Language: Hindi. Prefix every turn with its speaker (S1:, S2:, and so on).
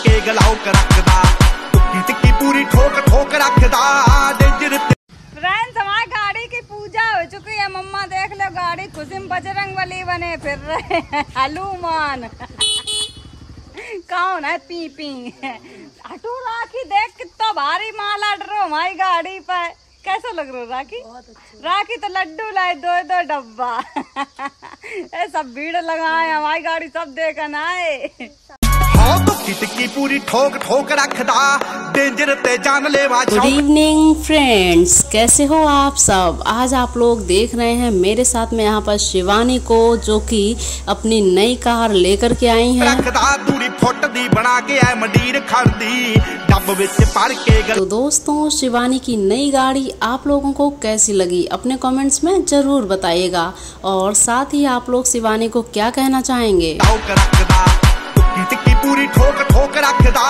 S1: के गलाओ कर रखदा टुक्की टिक्की पूरी ठोक ठोक रखदा डेंजर।
S2: फ्रेंड्स हमारी गाड़ी की पूजा हो चुकी है। मम्मा देख लो गाड़ी खुशी में बजरंगबली बने फिर रहे हनुमान कौन है पी पी हटू राखी देख कितना भारी माल अड़ रहा हमारी गाड़ी पर। कैसा लग रहा राखी? राखी तो लड्डू लाए दो डब्बा ये सब भीड़ लगाए हमारी गाड़ी सब देखन आए।
S1: टिक्की पूरी ठोक ठोक रखदा डेंजर ते जानलेवा।
S3: गुड इवनिंग फ्रेंड्स, कैसे हो आप सब? आज आप लोग देख रहे हैं मेरे साथ में यहाँ पर शिवानी को, जो कि अपनी नई कार लेकर के आई हैं। तो दोस्तों, शिवानी की नई गाड़ी आप लोगों को कैसी लगी अपने कमेंट्स में जरूर बताइएगा, और साथ ही आप लोग शिवानी को क्या कहना चाहेंगे।
S1: टिक्की पूरी ठोक ठोक रखदा